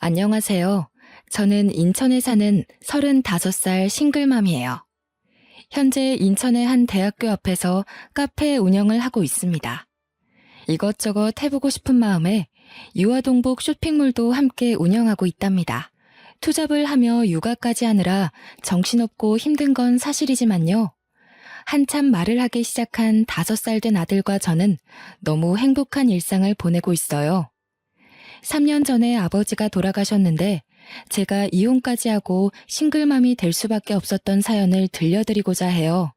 안녕하세요. 저는 인천에 사는 35살 싱글맘이에요. 현재 인천의 한 대학교 앞에서 카페 운영을 하고 있습니다. 이것저것 해보고 싶은 마음에 유아동복 쇼핑몰도 함께 운영하고 있답니다. 투잡을 하며 육아까지 하느라 정신없고 힘든 건 사실이지만요. 한참 말을 하기 시작한 5살 된 아들과 저는 너무 행복한 일상을 보내고 있어요. 3년 전에 아버지가 돌아가셨는데 제가 이혼까지 하고 싱글맘이 될 수밖에 없었던 사연을 들려드리고자 해요.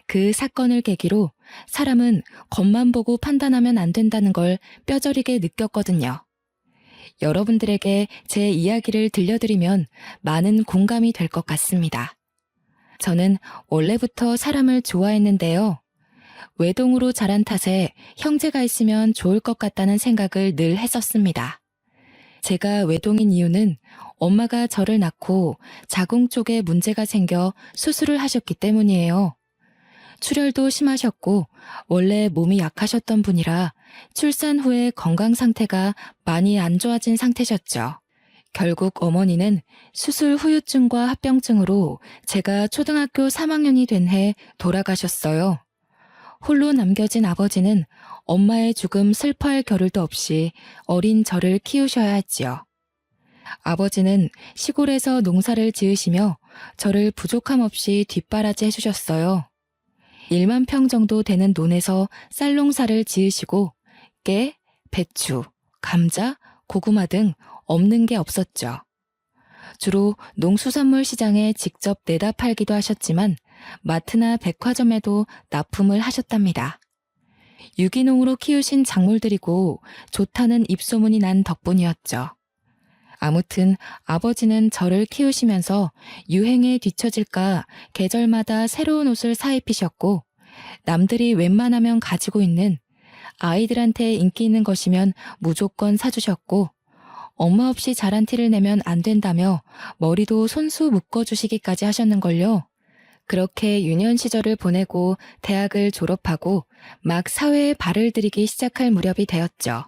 그 사건을 계기로 사람은 겉만 보고 판단하면 안 된다는 걸 뼈저리게 느꼈거든요. 여러분들에게 제 이야기를 들려드리면 많은 공감이 될 것 같습니다. 저는 원래부터 사람을 좋아했는데요. 외동으로 자란 탓에 형제가 있으면 좋을 것 같다는 생각을 늘 했었습니다. 제가 외동인 이유는 엄마가 저를 낳고 자궁 쪽에 문제가 생겨 수술을 하셨기 때문이에요. 출혈도 심하셨고 원래 몸이 약하셨던 분이라 출산 후에 건강 상태가 많이 안 좋아진 상태셨죠. 결국 어머니는 수술 후유증과 합병증으로 제가 초등학교 3학년이 된 해 돌아가셨어요. 홀로 남겨진 아버지는 엄마의 죽음 슬퍼할 겨를도 없이 어린 저를 키우셔야 했지요. 아버지는 시골에서 농사를 지으시며 저를 부족함 없이 뒷바라지 해주셨어요. 1만 평 정도 되는 논에서 쌀농사를 지으시고 깨, 배추, 감자, 고구마 등 없는 게 없었죠. 주로 농수산물 시장에 직접 내다 팔기도 하셨지만 마트나 백화점에도 납품을 하셨답니다. 유기농으로 키우신 작물들이고 좋다는 입소문이 난 덕분이었죠. 아무튼 아버지는 저를 키우시면서 유행에 뒤처질까 계절마다 새로운 옷을 사입히셨고 남들이 웬만하면 가지고 있는 아이들한테 인기 있는 것이면 무조건 사주셨고 엄마 없이 자란 티를 내면 안 된다며 머리도 손수 묶어주시기까지 하셨는걸요. 그렇게 유년 시절을 보내고 대학을 졸업하고 막 사회에 발을 들이기 시작할 무렵이 되었죠.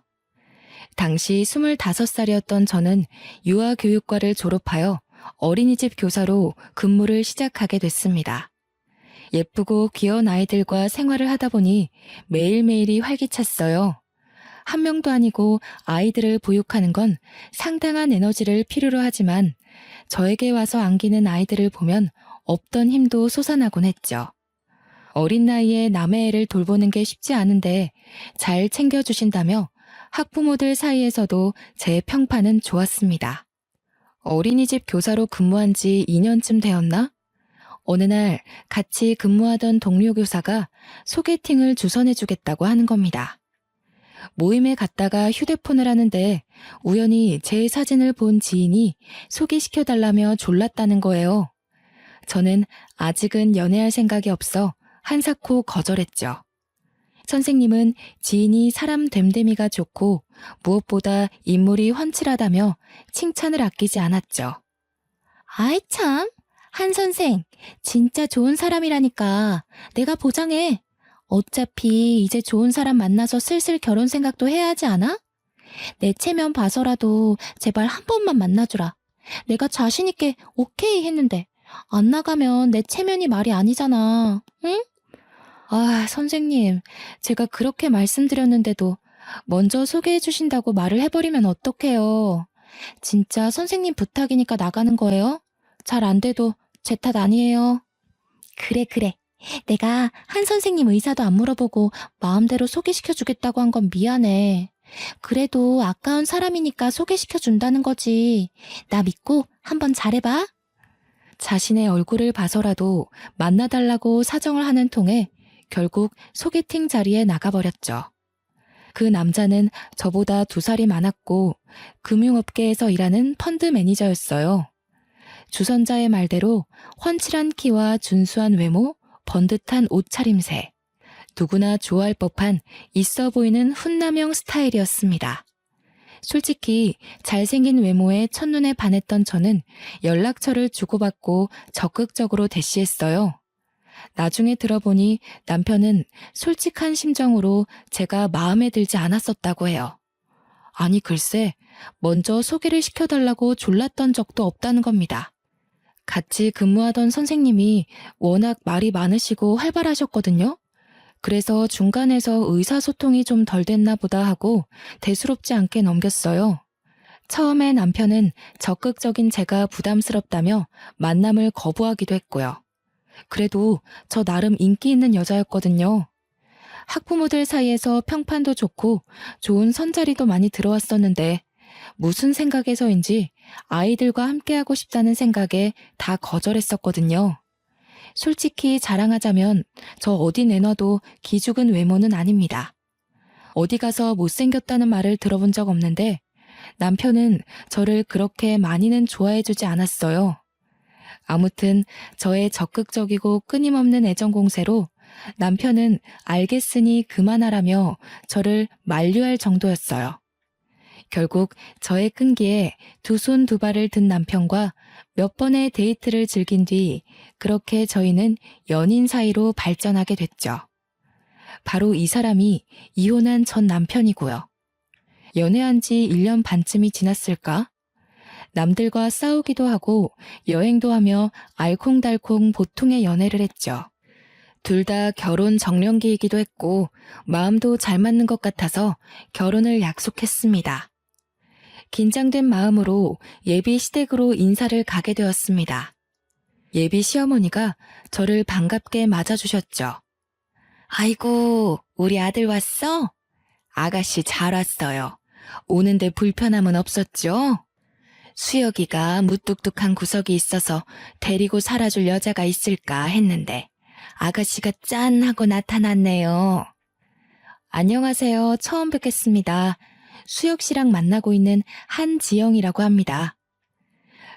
당시 25살이었던 저는 유아교육과를 졸업하여 어린이집 교사로 근무를 시작하게 됐습니다. 예쁘고 귀여운 아이들과 생활을 하다 보니 매일매일이 활기찼어요. 한 명도 아니고 아이들을 보육하는 건 상당한 에너지를 필요로 하지만 저에게 와서 안기는 아이들을 보면 없던 힘도 솟아나곤 했죠. 어린 나이에 남의 애를 돌보는 게 쉽지 않은데 잘 챙겨주신다며 학부모들 사이에서도 제 평판은 좋았습니다. 어린이집 교사로 근무한 지 2년쯤 되었나? 어느 날 같이 근무하던 동료 교사가 소개팅을 주선해주겠다고 하는 겁니다. 모임에 갔다가 휴대폰을 하는데 우연히 제 사진을 본 지인이 소개시켜달라며 졸랐다는 거예요. 저는 아직은 연애할 생각이 없어 한사코 거절했죠. 선생님은 지인이 사람 됨됨이가 좋고 무엇보다 인물이 훤칠하다며 칭찬을 아끼지 않았죠. 아이 참, 한 선생, 진짜 좋은 사람이라니까. 내가 보장해. 어차피 이제 좋은 사람 만나서 슬슬 결혼 생각도 해야 하지 않아? 내 체면 봐서라도 제발 한 번만 만나주라. 내가 자신 있게 오케이 했는데 안 나가면 내 체면이 말이 아니잖아. 응? 아, 선생님, 제가 그렇게 말씀드렸는데도 먼저 소개해 주신다고 말을 해버리면 어떡해요. 진짜 선생님 부탁이니까 나가는 거예요? 잘 안 돼도 제 탓 아니에요. 그래. 내가 한 선생님 의사도 안 물어보고 마음대로 소개시켜 주겠다고 한 건 미안해. 그래도 아까운 사람이니까 소개시켜 준다는 거지. 나 믿고 한번 잘해봐. 자신의 얼굴을 봐서라도 만나달라고 사정을 하는 통에 결국 소개팅 자리에 나가버렸죠. 그 남자는 저보다 2살이 많았고 금융업계에서 일하는 펀드 매니저였어요. 주선자의 말대로 훤칠한 키와 준수한 외모, 번듯한 옷차림새, 누구나 좋아할 법한 있어 보이는 훈남형 스타일이었습니다. 솔직히 잘생긴 외모에 첫눈에 반했던 저는 연락처를 주고받고 적극적으로 대시했어요. 나중에 들어보니 남편은 솔직한 심정으로 제가 마음에 들지 않았었다고 해요. 아니 글쎄, 먼저 소개를 시켜달라고 졸랐던 적도 없다는 겁니다. 같이 근무하던 선생님이 워낙 말이 많으시고 활발하셨거든요. 그래서 중간에서 의사소통이 좀 덜 됐나 보다 하고 대수롭지 않게 넘겼어요. 처음에 남편은 적극적인 제가 부담스럽다며 만남을 거부하기도 했고요. 그래도 저 나름 인기 있는 여자였거든요. 학부모들 사이에서 평판도 좋고 좋은 선자리도 많이 들어왔었는데 무슨 생각에서인지 아이들과 함께하고 싶다는 생각에 다 거절했었거든요. 솔직히 자랑하자면 저 어디 내놔도 기죽은 외모는 아닙니다. 어디 가서 못생겼다는 말을 들어본 적 없는데 남편은 저를 그렇게 많이는 좋아해주지 않았어요. 아무튼 저의 적극적이고 끊임없는 애정 공세로 남편은 알겠으니 그만하라며 저를 만류할 정도였어요. 결국 저의 끈기에 두 손 두 발을 든 남편과 몇 번의 데이트를 즐긴 뒤 그렇게 저희는 연인 사이로 발전하게 됐죠. 바로 이 사람이 이혼한 전 남편이고요. 연애한 지 1년 반쯤이 지났을까? 남들과 싸우기도 하고 여행도 하며 알콩달콩 보통의 연애를 했죠. 둘 다 결혼 정년기이기도 했고 마음도 잘 맞는 것 같아서 결혼을 약속했습니다. 긴장된 마음으로 예비 시댁으로 인사를 가게 되었습니다. 예비 시어머니가 저를 반갑게 맞아주셨죠. 아이고, 우리 아들 왔어? 아가씨 잘 왔어요. 오는데 불편함은 없었죠? 수혁이가 무뚝뚝한 구석이 있어서 데리고 살아줄 여자가 있을까 했는데 아가씨가 짠 하고 나타났네요. 안녕하세요. 처음 뵙겠습니다. 수혁 씨랑 만나고 있는 한지영이라고 합니다.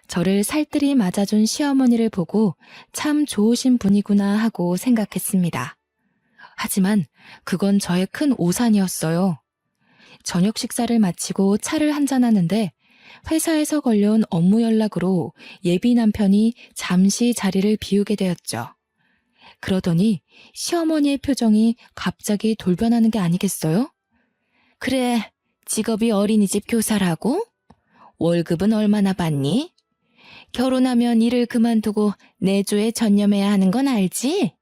저를 살뜰히 맞아준 시어머니를 보고 참 좋으신 분이구나 하고 생각했습니다. 하지만 그건 저의 큰 오산이었어요. 저녁 식사를 마치고 차를 한잔하는데 회사에서 걸려온 업무 연락으로 예비 남편이 잠시 자리를 비우게 되었죠. 그러더니 시어머니의 표정이 갑자기 돌변하는 게 아니겠어요? 그래, 직업이 어린이집 교사라고? 월급은 얼마나 받니? 결혼하면 일을 그만두고 내조에 전념해야 하는 건 알지?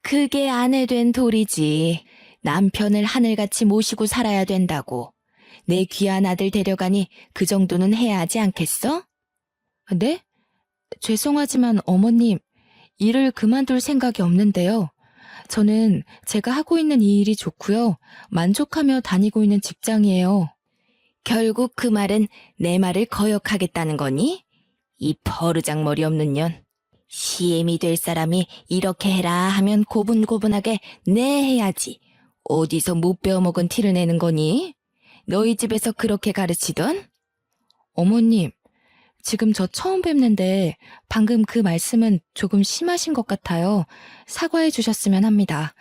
그게 아내 된 도리지. 남편을 하늘같이 모시고 살아야 된다고. 내 귀한 아들 데려가니 그 정도는 해야 하지 않겠어? 네? 죄송하지만 어머님, 일을 그만둘 생각이 없는데요. 저는 제가 하고 있는 이 일이 좋고요. 만족하며 다니고 있는 직장이에요. 결국 그 말은 내 말을 거역하겠다는 거니? 이 버르장머리 없는 년. CM이 될 사람이 이렇게 해라 하면 고분고분하게 네 해야지. 어디서 못 배워먹은 티를 내는 거니? 너희 집에서 그렇게 가르치던? 어머님, 지금 저 처음 뵙는데 방금 그 말씀은 조금 심하신 것 같아요. 사과해 주셨으면 합니다.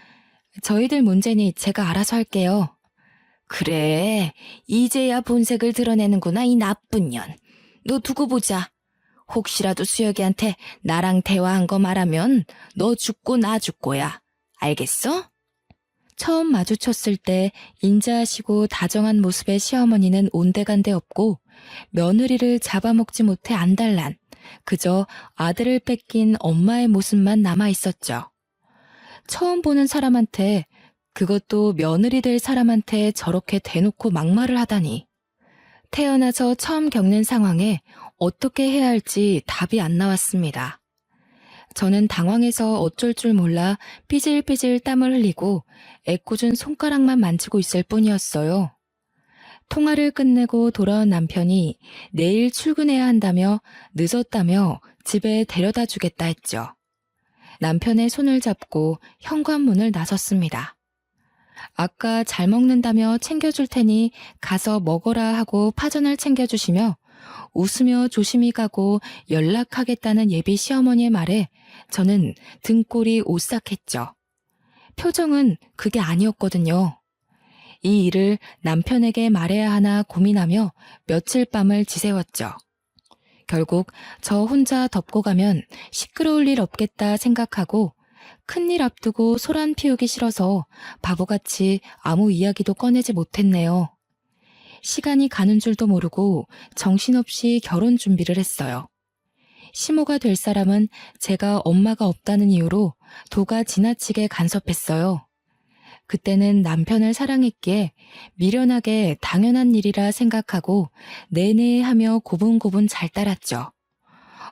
저희들 문제니 제가 알아서 할게요. 그래, 이제야 본색을 드러내는구나, 이 나쁜 년. 너 두고 보자. 혹시라도 수혁이한테 나랑 대화한 거 말하면 너 죽고 나 죽고야. 알겠어? 처음 마주쳤을 때 인자하시고 다정한 모습의 시어머니는 온데간데 없고 며느리를 잡아먹지 못해 안달난 그저 아들을 뺏긴 엄마의 모습만 남아있었죠. 처음 보는 사람한테, 그것도 며느리 될 사람한테 저렇게 대놓고 막말을 하다니. 태어나서 처음 겪는 상황에 어떻게 해야 할지 답이 안 나왔습니다. 저는 당황해서 어쩔 줄 몰라 삐질삐질 땀을 흘리고 애꿎은 손가락만 만지고 있을 뿐이었어요. 통화를 끝내고 돌아온 남편이 내일 출근해야 한다며 늦었다며 집에 데려다 주겠다 했죠. 남편의 손을 잡고 현관문을 나섰습니다. 아까 잘 먹는다며 챙겨줄 테니 가서 먹어라 하고 파전을 챙겨주시며 웃으며 조심히 가고 연락하겠다는 예비 시어머니의 말에 저는 등골이 오싹했죠. 표정은 그게 아니었거든요. 이 일을 남편에게 말해야 하나 고민하며 며칠 밤을 지새웠죠. 결국 저 혼자 덮고 가면 시끄러울 일 없겠다 생각하고 큰일 앞두고 소란 피우기 싫어서 바보같이 아무 이야기도 꺼내지 못했네요. 시간이 가는 줄도 모르고 정신없이 결혼 준비를 했어요. 시모가 될 사람은 제가 엄마가 없다는 이유로 도가 지나치게 간섭했어요. 그때는 남편을 사랑했기에 미련하게 당연한 일이라 생각하고 내내 하며 고분고분 잘 따랐죠.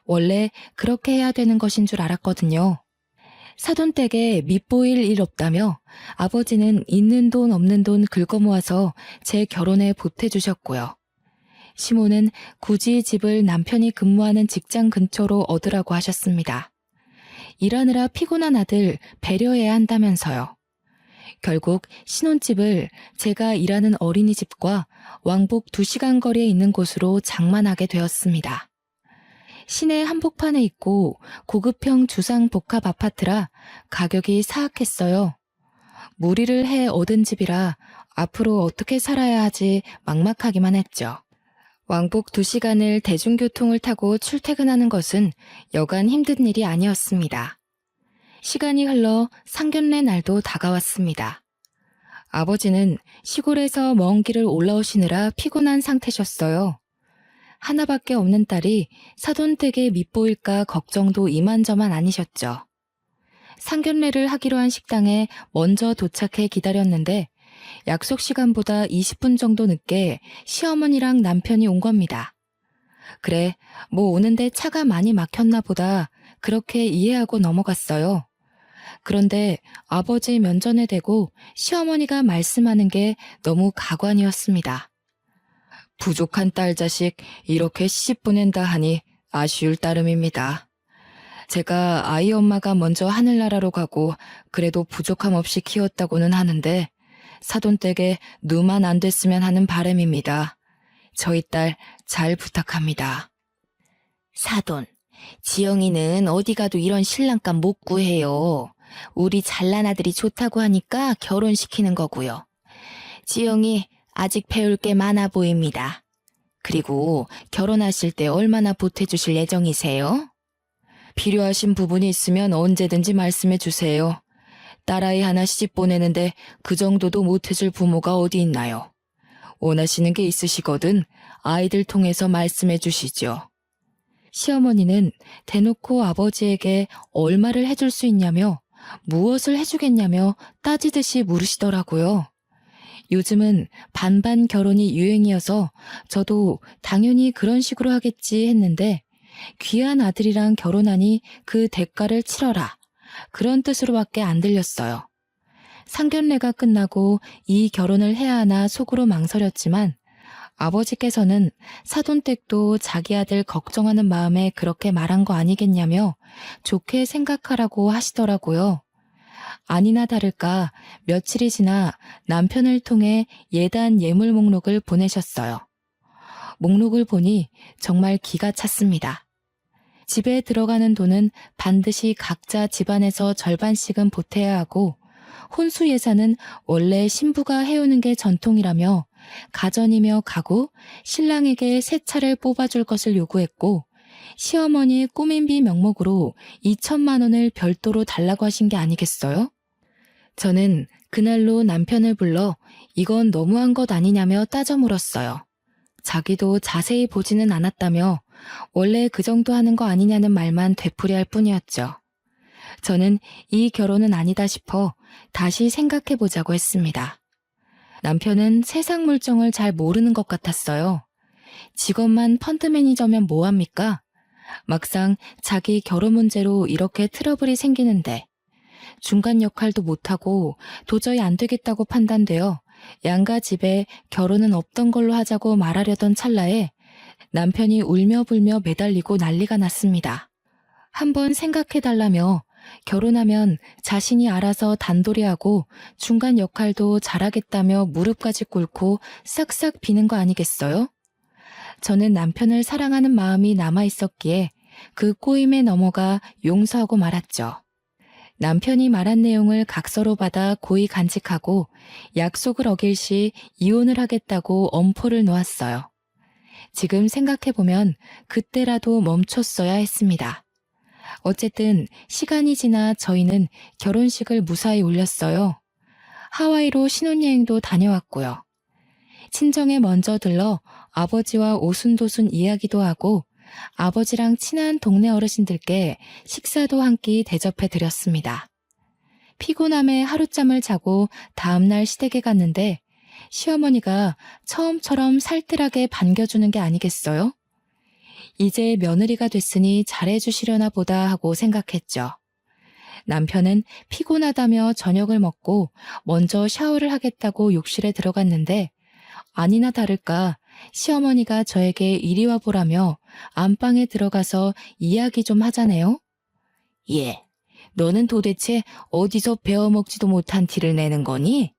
원래 그렇게 해야 되는 것인 줄 알았거든요. 사돈댁에 밉보일 일 없다며 아버지는 있는 돈 없는 돈 긁어 모아서 제 결혼에 보태주셨고요. 시모는 굳이 집을 남편이 근무하는 직장 근처로 얻으라고 하셨습니다. 일하느라 피곤한 아들 배려해야 한다면서요. 결국 신혼집을 제가 일하는 어린이집과 왕복 2시간 거리에 있는 곳으로 장만하게 되었습니다. 시내 한복판에 있고 고급형 주상 복합 아파트라 가격이 사악했어요. 무리를 해 얻은 집이라 앞으로 어떻게 살아야 하지 막막하기만 했죠. 왕복 2시간을 대중교통을 타고 출퇴근하는 것은 여간 힘든 일이 아니었습니다. 시간이 흘러 상견례 날도 다가왔습니다. 아버지는 시골에서 먼 길을 올라오시느라 피곤한 상태셨어요. 하나밖에 없는 딸이 사돈댁에 밉보일까 걱정도 이만저만 아니셨죠. 상견례를 하기로 한 식당에 먼저 도착해 기다렸는데 약속 시간보다 20분 정도 늦게 시어머니랑 남편이 온 겁니다. 그래, 뭐 오는데 차가 많이 막혔나 보다 그렇게 이해하고 넘어갔어요. 그런데 아버지 면전에 대고 시어머니가 말씀하는 게 너무 가관이었습니다. 부족한 딸 자식 이렇게 시집 보낸다 하니 아쉬울 따름입니다. 제가 아이 엄마가 먼저 하늘나라로 가고 그래도 부족함 없이 키웠다고는 하는데 사돈댁에 누만 안 됐으면 하는 바람입니다. 저희 딸 잘 부탁합니다. 사돈, 지영이는 어디 가도 이런 신랑감 못 구해요. 우리 잘난 아들이 좋다고 하니까 결혼시키는 거고요. 지영이 아직 배울 게 많아 보입니다. 그리고 결혼하실 때 얼마나 보태주실 예정이세요? 필요하신 부분이 있으면 언제든지 말씀해 주세요. 딸아이 하나 시집 보내는데 그 정도도 못해줄 부모가 어디 있나요? 원하시는 게 있으시거든 아이들 통해서 말씀해 주시죠. 시어머니는 대놓고 아버지에게 얼마를 해줄 수 있냐며 무엇을 해주겠냐며 따지듯이 물으시더라고요. 요즘은 반반 결혼이 유행이어서 저도 당연히 그런 식으로 하겠지 했는데 귀한 아들이랑 결혼하니 그 대가를 치러라. 그런 뜻으로밖에 안 들렸어요. 상견례가 끝나고 이 결혼을 해야 하나 속으로 망설였지만 아버지께서는 사돈댁도 자기 아들 걱정하는 마음에 그렇게 말한 거 아니겠냐며 좋게 생각하라고 하시더라고요. 아니나 다를까 며칠이 지나 남편을 통해 예단 예물 목록을 보내셨어요. 목록을 보니 정말 기가 찼습니다. 집에 들어가는 돈은 반드시 각자 집안에서 절반씩은 보태야 하고 혼수 예산은 원래 신부가 해오는 게 전통이라며 가전이며 가구, 신랑에게 새 차를 뽑아줄 것을 요구했고 시어머니의 꾸민비 명목으로 2천만 원을 별도로 달라고 하신 게 아니겠어요? 저는 그날로 남편을 불러 이건 너무한 것 아니냐며 따져 물었어요. 자기도 자세히 보지는 않았다며 원래 그 정도 하는 거 아니냐는 말만 되풀이할 뿐이었죠. 저는 이 결혼은 아니다 싶어 다시 생각해보자고 했습니다. 남편은 세상 물정을 잘 모르는 것 같았어요. 직업만 펀드 매니저면 뭐합니까? 막상 자기 결혼 문제로 이렇게 트러블이 생기는데 중간 역할도 못하고 도저히 안 되겠다고 판단되어 양가 집에 결혼은 없던 걸로 하자고 말하려던 찰나에 남편이 울며 불며 매달리고 난리가 났습니다. 한번 생각해달라며 결혼하면 자신이 알아서 단돌이하고 중간 역할도 잘하겠다며 무릎까지 꿇고 싹싹 비는 거 아니겠어요? 저는 남편을 사랑하는 마음이 남아있었기에 그 꼬임에 넘어가 용서하고 말았죠. 남편이 말한 내용을 각서로 받아 고이 간직하고 약속을 어길 시 이혼을 하겠다고 엄포를 놓았어요. 지금 생각해보면 그때라도 멈췄어야 했습니다. 어쨌든 시간이 지나 저희는 결혼식을 무사히 올렸어요. 하와이로 신혼여행도 다녀왔고요. 친정에 먼저 들러 아버지와 오순도순 이야기도 하고 아버지랑 친한 동네 어르신들께 식사도 한 끼 대접해 드렸습니다. 피곤함에 하룻잠을 자고 다음날 시댁에 갔는데 시어머니가 처음처럼 살뜰하게 반겨주는 게 아니겠어요? 이제 며느리가 됐으니 잘해주시려나 보다 하고 생각했죠. 남편은 피곤하다며 저녁을 먹고 먼저 샤워를 하겠다고 욕실에 들어갔는데 아니나 다를까 시어머니가 저에게 이리 와보라며 안방에 들어가서 이야기 좀 하자네요. 예, 너는 도대체 어디서 배워먹지도 못한 티를 내는 거니?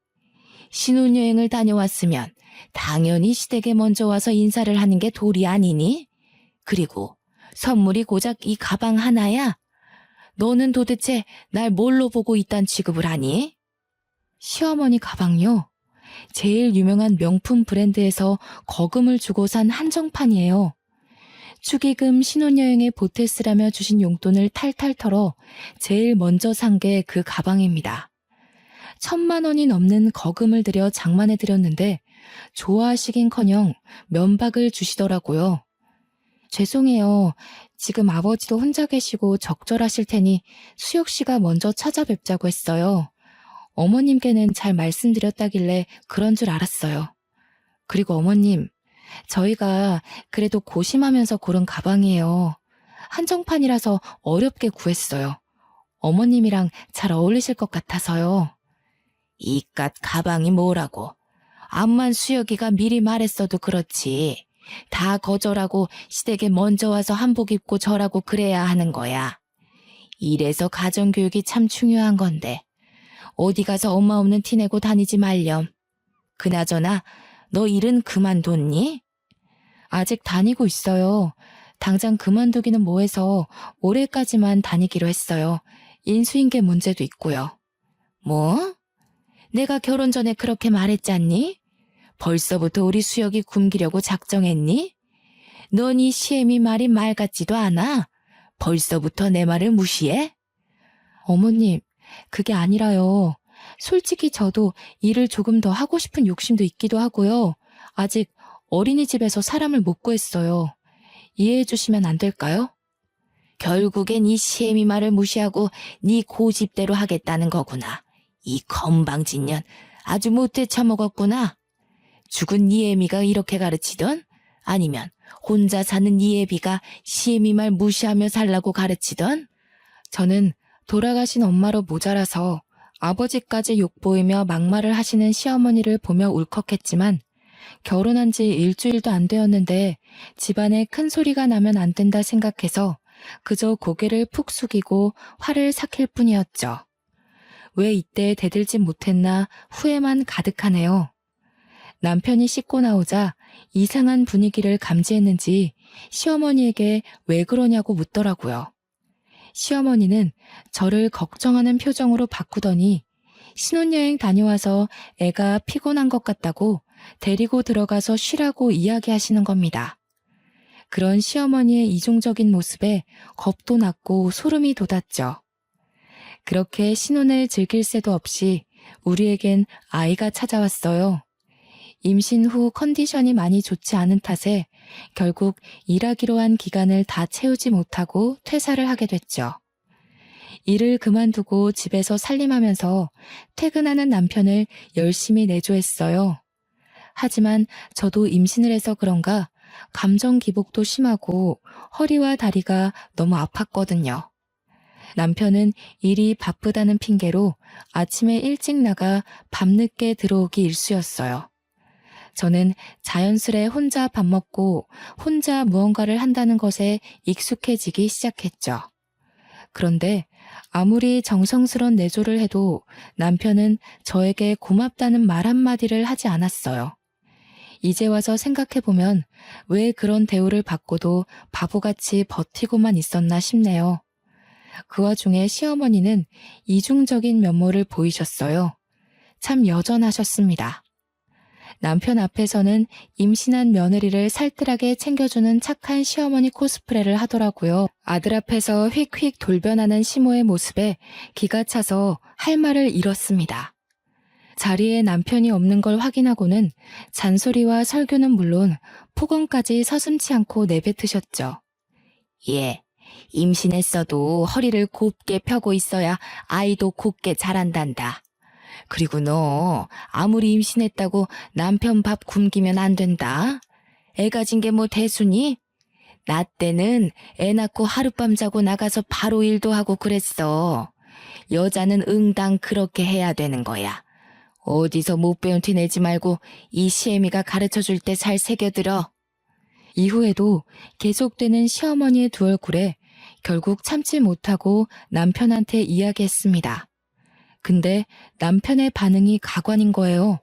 신혼여행을 다녀왔으면 당연히 시댁에 먼저 와서 인사를 하는 게 도리 아니니? 그리고 선물이 고작 이 가방 하나야? 너는 도대체 날 뭘로 보고 이딴 취급을 하니? 시어머니 가방요? 제일 유명한 명품 브랜드에서 거금을 주고 산 한정판이에요. 축의금 신혼여행에 보태 쓰라며 주신 용돈을 탈탈 털어 제일 먼저 산 게 그 가방입니다. 1,000만 원이 넘는 거금을 들여 장만해 드렸는데 좋아하시긴커녕 면박을 주시더라고요. 죄송해요. 지금 아버지도 혼자 계시고 적절하실 테니 수혁 씨가 먼저 찾아뵙자고 했어요. 어머님께는 잘 말씀드렸다길래 그런 줄 알았어요. 그리고 어머님, 저희가 그래도 고심하면서 고른 가방이에요. 한정판이라서 어렵게 구했어요. 어머님이랑 잘 어울리실 것 같아서요. 이깟 가방이 뭐라고. 암만 수혁이가 미리 말했어도 그렇지. 다 거절하고 시댁에 먼저 와서 한복 입고 절하고 그래야 하는 거야. 이래서 가정교육이 참 중요한 건데 어디 가서 엄마 없는 티 내고 다니지 말렴. 그나저나 너 일은 그만뒀니? 아직 다니고 있어요. 당장 그만두기는 뭐해서 올해까지만 다니기로 했어요. 인수인계 문제도 있고요. 뭐? 내가 결혼 전에 그렇게 말했잖니? 벌써부터 우리 수혁이 굶기려고 작정했니? 넌 이 시애미 말이 말 같지도 않아? 벌써부터 내 말을 무시해? 어머님, 그게 아니라요. 솔직히 저도 일을 조금 더 하고 싶은 욕심도 있기도 하고요. 아직 어린이집에서 사람을 못 구했어요. 이해해 주시면 안 될까요? 결국엔 이 시애미 말을 무시하고 네 고집대로 하겠다는 거구나. 이 건방진년 아주 못돼 처먹었구나. 죽은 네 애미가 이렇게 가르치던? 아니면 혼자 사는 네 애비가 시애미 말 무시하며 살라고 가르치던? 저는 돌아가신 엄마로 모자라서 아버지까지 욕보이며 막말을 하시는 시어머니를 보며 울컥했지만 결혼한 지 일주일도 안 되었는데 집안에 큰 소리가 나면 안 된다 생각해서 그저 고개를 푹 숙이고 화를 삭힐 뿐이었죠. 왜 이때 대들지 못했나 후회만 가득하네요. 남편이 씻고 나오자 이상한 분위기를 감지했는지 시어머니에게 왜 그러냐고 묻더라고요. 시어머니는 저를 걱정하는 표정으로 바꾸더니 신혼여행 다녀와서 애가 피곤한 것 같다고 데리고 들어가서 쉬라고 이야기하시는 겁니다. 그런 시어머니의 이중적인 모습에 겁도 났고 소름이 돋았죠. 그렇게 신혼을 즐길 새도 없이 우리에겐 아이가 찾아왔어요. 임신 후 컨디션이 많이 좋지 않은 탓에 결국 일하기로 한 기간을 다 채우지 못하고 퇴사를 하게 됐죠. 일을 그만두고 집에서 살림하면서 퇴근하는 남편을 열심히 내조했어요. 하지만 저도 임신을 해서 그런가 감정 기복도 심하고 허리와 다리가 너무 아팠거든요. 남편은 일이 바쁘다는 핑계로 아침에 일찍 나가 밤늦게 들어오기 일쑤였어요. 저는 자연스레 혼자 밥 먹고 혼자 무언가를 한다는 것에 익숙해지기 시작했죠. 그런데 아무리 정성스런 내조를 해도 남편은 저에게 고맙다는 말 한마디를 하지 않았어요. 이제 와서 생각해보면 왜 그런 대우를 받고도 바보같이 버티고만 있었나 싶네요. 그 와중에 시어머니는 이중적인 면모를 보이셨어요. 참 여전하셨습니다. 남편 앞에서는 임신한 며느리를 살뜰하게 챙겨주는 착한 시어머니 코스프레를 하더라고요. 아들 앞에서 휙휙 돌변하는 시모의 모습에 기가 차서 할 말을 잃었습니다. 자리에 남편이 없는 걸 확인하고는 잔소리와 설교는 물론 폭언까지 서슴지 않고 내뱉으셨죠. 예, 임신했어도 허리를 곱게 펴고 있어야 아이도 곱게 자란단다. 그리고 너 아무리 임신했다고 남편 밥 굶기면 안 된다. 애 가진 게 뭐 대수니? 나 때는 애 낳고 하룻밤 자고 나가서 바로 일도 하고 그랬어. 여자는 응당 그렇게 해야 되는 거야. 어디서 못 배운 티 내지 말고 이 시애미가 가르쳐줄 때 잘 새겨들어. 이후에도 계속되는 시어머니의 두 얼굴에 결국 참지 못하고 남편한테 이야기했습니다. 근데 남편의 반응이 가관인 거예요.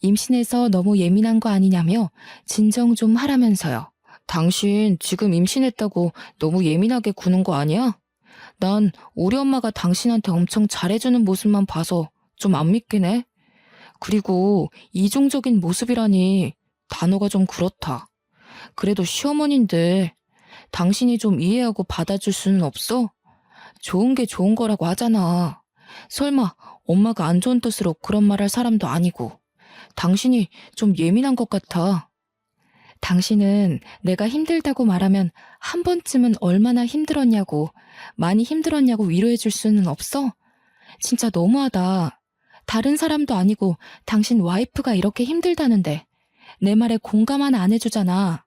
임신해서 너무 예민한 거 아니냐며 진정 좀 하라면서요. 당신 지금 임신했다고 너무 예민하게 구는 거 아니야? 난 우리 엄마가 당신한테 엄청 잘해주는 모습만 봐서 좀 안 믿긴 해. 그리고 이중적인 모습이라니 단어가 좀 그렇다. 그래도 시어머니인데 당신이 좀 이해하고 받아줄 수는 없어? 좋은 게 좋은 거라고 하잖아. 설마 엄마가 안 좋은 뜻으로 그런 말 할 사람도 아니고. 당신이 좀 예민한 것 같아. 당신은 내가 힘들다고 말하면 한 번쯤은 얼마나 힘들었냐고, 많이 힘들었냐고 위로해 줄 수는 없어? 진짜 너무하다. 다른 사람도 아니고 당신 와이프가 이렇게 힘들다는데 내 말에 공감 하나 안 해주잖아.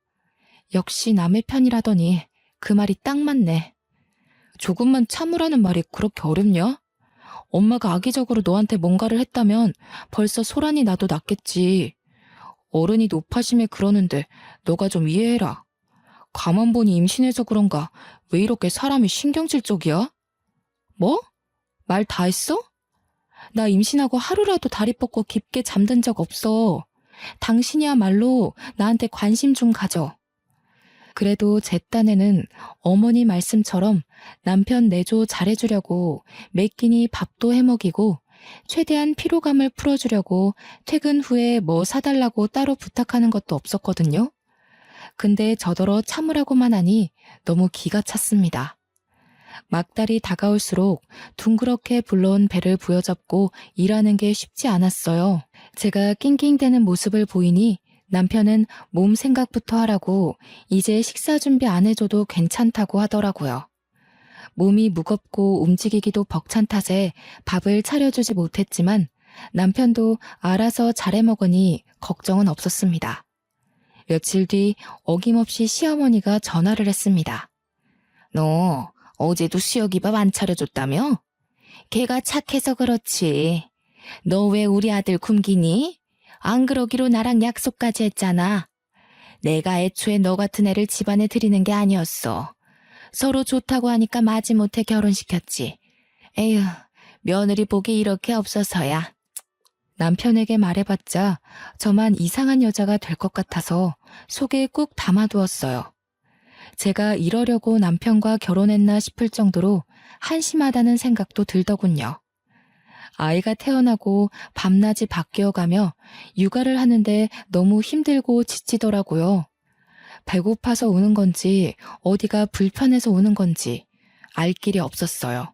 역시 남의 편이라더니 그 말이 딱 맞네. 조금만 참으라는 말이 그렇게 어렵냐? 엄마가 악의적으로 너한테 뭔가를 했다면 벌써 소란이 나도 났겠지. 어른이 노파심에 그러는데 너가 좀 이해해라. 가만 보니 임신해서 그런가 왜 이렇게 사람이 신경질적이야? 뭐? 말 다 했어? 나 임신하고 하루라도 다리 뻗고 깊게 잠든 적 없어. 당신이야말로 나한테 관심 좀 가져. 그래도 제 딴에는 어머니 말씀처럼 남편 내조 잘해주려고 매 끼니 밥도 해먹이고 최대한 피로감을 풀어주려고 퇴근 후에 뭐 사달라고 따로 부탁하는 것도 없었거든요. 근데 저더러 참으라고만 하니 너무 기가 찼습니다. 막달이 다가올수록 둥그렇게 불러온 배를 부여잡고 일하는 게 쉽지 않았어요. 제가 낑낑대는 모습을 보이니 남편은 몸 생각부터 하라고 이제 식사 준비 안 해줘도 괜찮다고 하더라고요. 몸이 무겁고 움직이기도 벅찬 탓에 밥을 차려주지 못했지만 남편도 알아서 잘해 먹으니 걱정은 없었습니다. 며칠 뒤 어김없이 시어머니가 전화를 했습니다. 너 어제도 시혁이 밥 안 차려줬다며? 걔가 착해서 그렇지. 너 왜 우리 아들 굶기니? 안 그러기로 나랑 약속까지 했잖아. 내가 애초에 너 같은 애를 집안에 들이는 게 아니었어. 서로 좋다고 하니까 마지못해 결혼시켰지. 에휴, 며느리 복이 이렇게 없어서야. 남편에게 말해봤자 저만 이상한 여자가 될 것 같아서 속에 꾹 담아두었어요. 제가 이러려고 남편과 결혼했나 싶을 정도로 한심하다는 생각도 들더군요. 아이가 태어나고 밤낮이 바뀌어가며 육아를 하는데 너무 힘들고 지치더라고요. 배고파서 우는 건지 어디가 불편해서 우는 건지 알 길이 없었어요.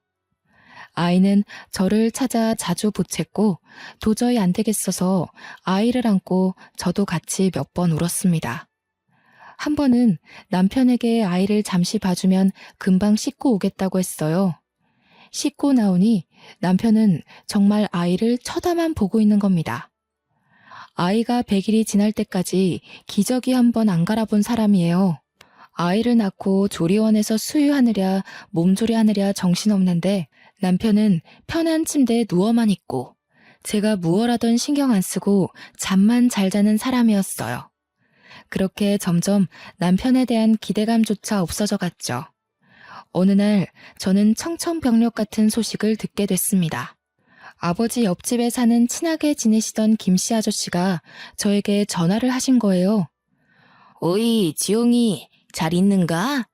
아이는 저를 찾아 자주 보챘고 도저히 안 되겠어서 아이를 안고 저도 같이 몇 번 울었습니다. 한 번은 남편에게 아이를 잠시 봐주면 금방 씻고 오겠다고 했어요. 씻고 나오니 남편은 정말 아이를 쳐다만 보고 있는 겁니다. 아이가 100일이 지날 때까지 기저귀 한 번 안 갈아본 사람이에요. 아이를 낳고 조리원에서 수유하느랴 몸조리하느랴 정신없는데 남편은 편한 침대에 누워만 있고 제가 무얼하던 신경 안 쓰고 잠만 잘 자는 사람이었어요. 그렇게 점점 남편에 대한 기대감조차 없어져 갔죠. 어느 날 저는 청천벽력 같은 소식을 듣게 됐습니다. 아버지 옆집에 사는 친하게 지내시던 김씨 아저씨가 저에게 전화를 하신 거예요. 어이, 지용이 잘 있는가?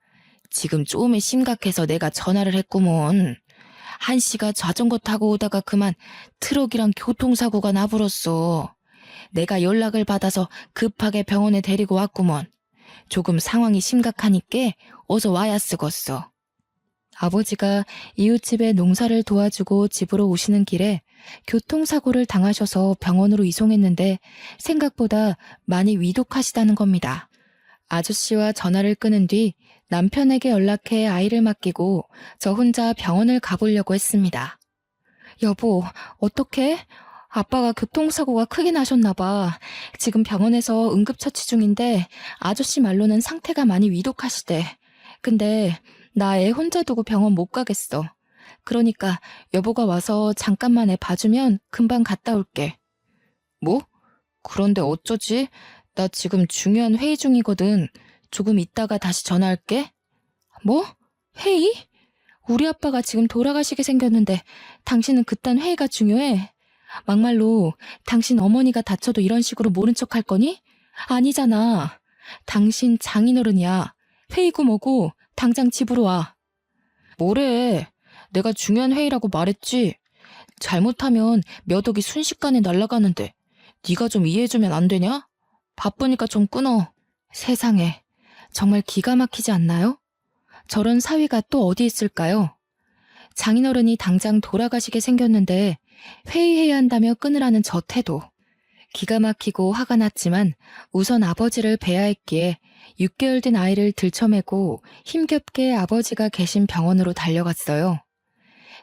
지금 좀에 심각해서 내가 전화를 했구먼. 한씨가 자전거 타고 오다가 그만 트럭이랑 교통사고가 나불었어. 내가 연락을 받아서 급하게 병원에 데리고 왔구먼. 조금 상황이 심각하니까 어서 와야 쓰겄어. 아버지가 이웃집에 농사를 도와주고 집으로 오시는 길에 교통사고를 당하셔서 병원으로 이송했는데 생각보다 많이 위독하시다는 겁니다. 아저씨와 전화를 끊은 뒤 남편에게 연락해 아이를 맡기고 저 혼자 병원을 가보려고 했습니다. 여보, 어떡해? 아빠가 교통사고가 크게 나셨나 봐. 지금 병원에서 응급처치 중인데 아저씨 말로는 상태가 많이 위독하시대. 근데 나 애 혼자 두고 병원 못 가겠어. 그러니까 여보가 와서 잠깐만 애 봐주면 금방 갔다 올게. 뭐? 그런데 어쩌지? 나 지금 중요한 회의 중이거든. 조금 있다가 다시 전화할게. 뭐? 회의? 우리 아빠가 지금 돌아가시게 생겼는데 당신은 그딴 회의가 중요해? 막말로 당신 어머니가 다쳐도 이런 식으로 모른 척 할 거니? 아니잖아. 당신 장인어른이야. 회의고 뭐고 당장 집으로 와. 뭐래? 내가 중요한 회의라고 말했지. 잘못하면 몇 억이 순식간에 날아가는데 네가 좀 이해해주면 안 되냐? 바쁘니까 좀 끊어. 세상에, 정말 기가 막히지 않나요? 저런 사위가 또 어디 있을까요? 장인어른이 당장 돌아가시게 생겼는데 회의해야 한다며 끊으라는 저 태도. 기가 막히고 화가 났지만 우선 아버지를 뵈야 했기에 6개월 된 아이를 들쳐매고 힘겹게 아버지가 계신 병원으로 달려갔어요.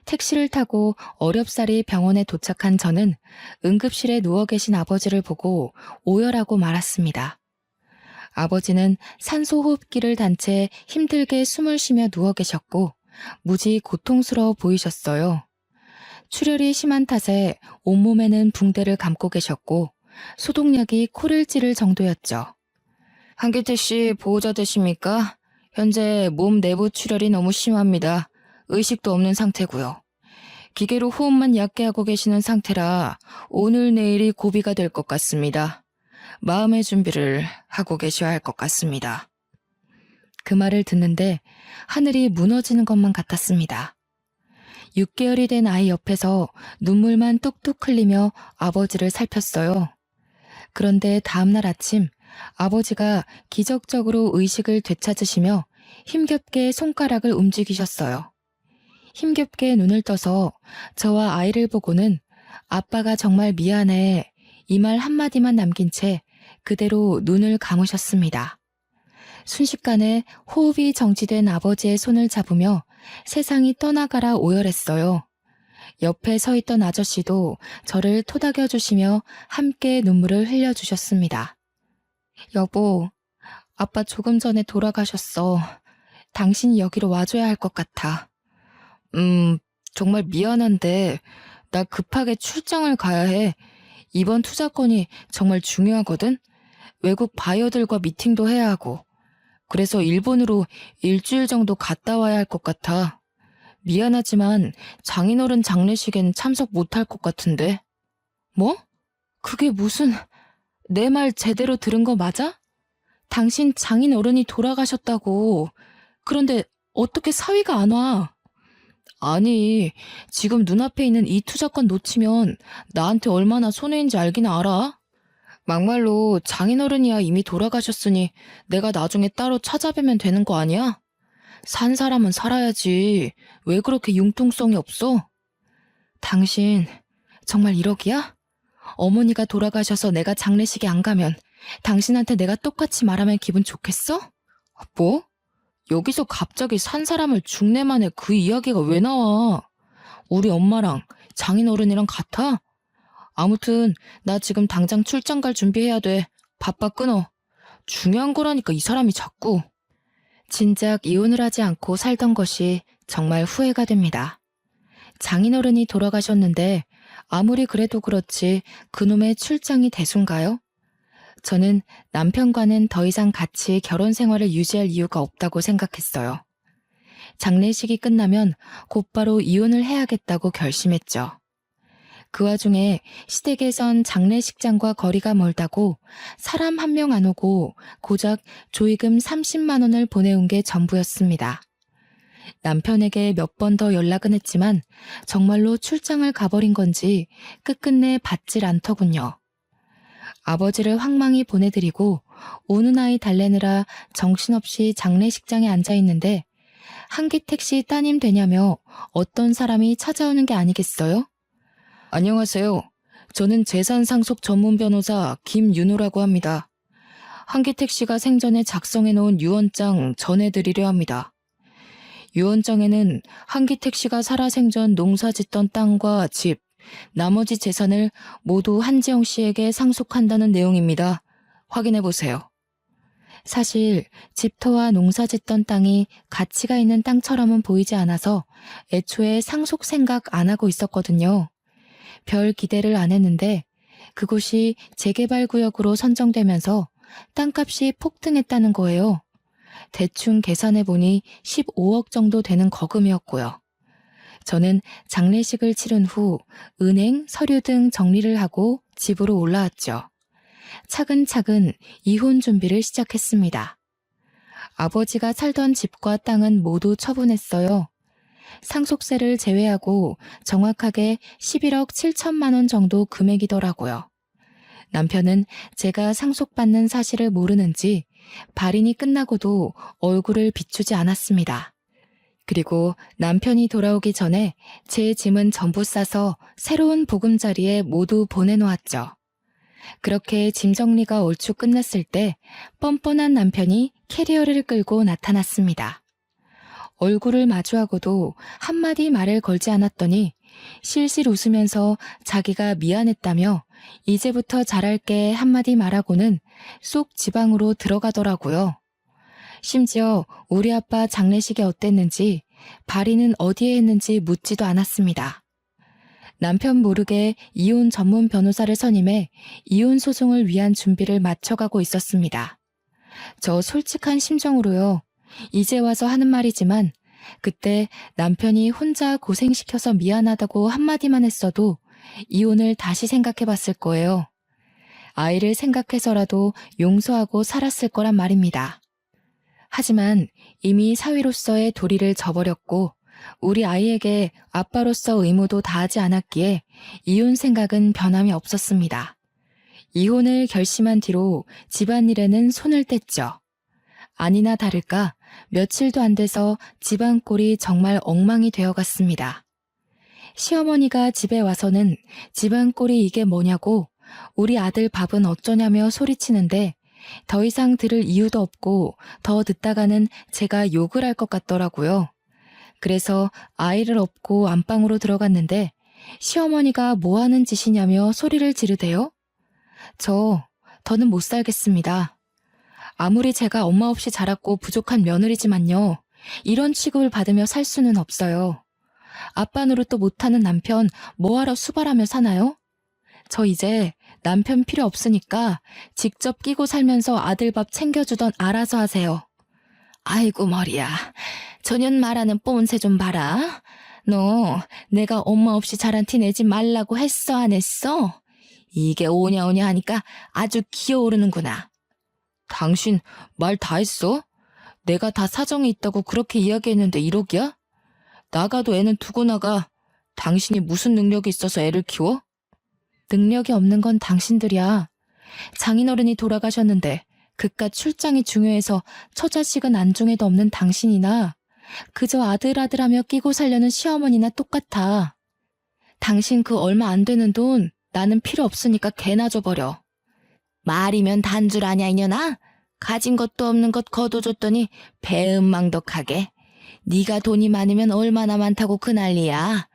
택시를 타고 어렵사리 병원에 도착한 저는 응급실에 누워 계신 아버지를 보고 오열하고 말았습니다. 아버지는 산소호흡기를 단 채 힘들게 숨을 쉬며 누워 계셨고 무지 고통스러워 보이셨어요. 출혈이 심한 탓에 온몸에는 붕대를 감고 계셨고 소독약이 코를 찌를 정도였죠. 한기태 씨 보호자 되십니까? 현재 몸 내부 출혈이 너무 심합니다. 의식도 없는 상태고요. 기계로 호흡만 얕게 하고 계시는 상태라 오늘 내일이 고비가 될 것 같습니다. 마음의 준비를 하고 계셔야 할 것 같습니다. 그 말을 듣는데 하늘이 무너지는 것만 같았습니다. 6개월이 된 아이 옆에서 눈물만 뚝뚝 흘리며 아버지를 살폈어요. 그런데 다음날 아침 아버지가 기적적으로 의식을 되찾으시며 힘겹게 손가락을 움직이셨어요. 힘겹게 눈을 떠서 저와 아이를 보고는 아빠가 정말 미안해 이 말 한마디만 남긴 채 그대로 눈을 감으셨습니다. 순식간에 호흡이 정지된 아버지의 손을 잡으며 세상이 떠나가라 오열했어요. 옆에 서 있던 아저씨도 저를 토닥여 주시며 함께 눈물을 흘려주셨습니다. 여보, 아빠 조금 전에 돌아가셨어. 당신이 여기로 와줘야 할 것 같아. 정말 미안한데 나 급하게 출장을 가야 해. 이번 투자건이 정말 중요하거든. 외국 바이어들과 미팅도 해야 하고. 그래서 일본으로 일주일 정도 갔다 와야 할 것 같아. 미안하지만 장인어른 장례식엔 참석 못할 것 같은데. 뭐? 그게 무슨... 내 말 제대로 들은 거 맞아? 당신 장인어른이 돌아가셨다고. 그런데 어떻게 사위가 안 와? 아니, 지금 눈앞에 있는 이 투자권 놓치면 나한테 얼마나 손해인지 알긴 알아? 막말로 장인어른이야 이미 돌아가셨으니 내가 나중에 따로 찾아뵈면 되는 거 아니야? 산 사람은 살아야지. 왜 그렇게 융통성이 없어? 당신 정말 1억이야? 어머니가 돌아가셔서 내가 장례식에 안 가면 당신한테 내가 똑같이 말하면 기분 좋겠어? 뭐? 여기서 갑자기 산 사람을 죽내 만에 그 이야기가 왜 나와? 우리 엄마랑 장인어른이랑 같아? 아무튼 나 지금 당장 출장 갈 준비해야 돼. 바빠 끊어. 중요한 거라니까 이 사람이 자꾸. 진작 이혼을 하지 않고 살던 것이 정말 후회가 됩니다. 장인어른이 돌아가셨는데 아무리 그래도 그렇지 그놈의 출장이 대수인가요? 저는 남편과는 더 이상 같이 결혼 생활을 유지할 이유가 없다고 생각했어요. 장례식이 끝나면 곧바로 이혼을 해야겠다고 결심했죠. 그 와중에 시댁에선 장례식장과 거리가 멀다고 사람 한 명 안 오고 고작 조의금 30만 원을 보내온 게 전부였습니다. 남편에게 몇 번 더 연락은 했지만 정말로 출장을 가버린 건지 끝끝내 받질 않더군요. 아버지를 황망히 보내드리고 오는 아이 달래느라 정신없이 장례식장에 앉아있는데 한기택 씨 따님 되냐며 어떤 사람이 찾아오는 게 아니겠어요? 안녕하세요. 저는 재산 상속 전문 변호사 김윤호라고 합니다. 한기택 씨가 생전에 작성해 놓은 유언장 전해드리려 합니다. 유언장에는 한기택 씨가 살아생전 농사짓던 땅과 집, 나머지 재산을 모두 한지영 씨에게 상속한다는 내용입니다. 확인해 보세요. 사실 집터와 농사짓던 땅이 가치가 있는 땅처럼은 보이지 않아서 애초에 상속 생각 안 하고 있었거든요. 별 기대를 안 했는데 그곳이 재개발 구역으로 선정되면서 땅값이 폭등했다는 거예요. 대충 계산해보니 15억 정도 되는 거금이었고요. 저는 장례식을 치른 후 은행, 서류 등 정리를 하고 집으로 올라왔죠. 차근차근 이혼 준비를 시작했습니다. 아버지가 살던 집과 땅은 모두 처분했어요. 상속세를 제외하고 정확하게 11억 7천만 원 정도 금액이더라고요. 남편은 제가 상속받는 사실을 모르는지 발인이 끝나고도 얼굴을 비추지 않았습니다. 그리고 남편이 돌아오기 전에 제 짐은 전부 싸서 새로운 보금자리에 모두 보내놓았죠. 그렇게 짐 정리가 얼추 끝났을 때 뻔뻔한 남편이 캐리어를 끌고 나타났습니다. 얼굴을 마주하고도 한마디 말을 걸지 않았더니 실실 웃으면서 자기가 미안했다며 이제부터 잘할게 한마디 말하고는 쏙 지방으로 들어가더라고요. 심지어 우리 아빠 장례식이 어땠는지, 발인은 어디에 했는지 묻지도 않았습니다. 남편 모르게 이혼 전문 변호사를 선임해 이혼 소송을 위한 준비를 마쳐가고 있었습니다. 저 솔직한 심정으로요. 이제 와서 하는 말이지만 그때 남편이 혼자 고생시켜서 미안하다고 한마디만 했어도 이혼을 다시 생각해봤을 거예요. 아이를 생각해서라도 용서하고 살았을 거란 말입니다. 하지만 이미 사위로서의 도리를 저버렸고 우리 아이에게 아빠로서 의무도 다하지 않았기에 이혼 생각은 변함이 없었습니다. 이혼을 결심한 뒤로 집안일에는 손을 뗐죠. 아니나 다를까 며칠도 안 돼서 집안 꼴이 정말 엉망이 되어갔습니다. 시어머니가 집에 와서는 집안 꼴이 이게 뭐냐고 우리 아들 밥은 어쩌냐며 소리치는데 더 이상 들을 이유도 없고 더 듣다가는 제가 욕을 할 것 같더라고요. 그래서 아이를 업고 안방으로 들어갔는데 시어머니가 뭐 하는 짓이냐며 소리를 지르대요. 더는 못 살겠습니다. 아무리 제가 엄마 없이 자랐고 부족한 며느리지만요. 이런 취급을 받으며 살 수는 없어요. 아빠 노릇도 못하는 남편 뭐하러 수발하며 사나요? 저 이제 남편 필요 없으니까 직접 끼고 살면서 아들 밥 챙겨주던 알아서 하세요. 아이고 머리야. 저년 말하는 뽐새 좀 봐라. 너 내가 엄마 없이 자란 티 내지 말라고 했어 안 했어? 이게 오냐오냐 하니까 아주 기어오르는구나. 당신 말 다 했어? 내가 다 사정이 있다고 그렇게 이야기했는데 이러기야? 나가도 애는 두고 나가. 당신이 무슨 능력이 있어서 애를 키워? 능력이 없는 건 당신들이야. 장인어른이 돌아가셨는데 그깟 출장이 중요해서 처자식은 안중에도 없는 당신이나 그저 아들아들하며 끼고 살려는 시어머니나 똑같아. 당신 그 얼마 안 되는 돈 나는 필요 없으니까 개나 줘버려. 말이면 단 줄 아냐 이년아? 가진 것도 없는 것 거둬줬더니 배은망덕하게. 네가 돈이 많으면 얼마나 많다고 그 난리야.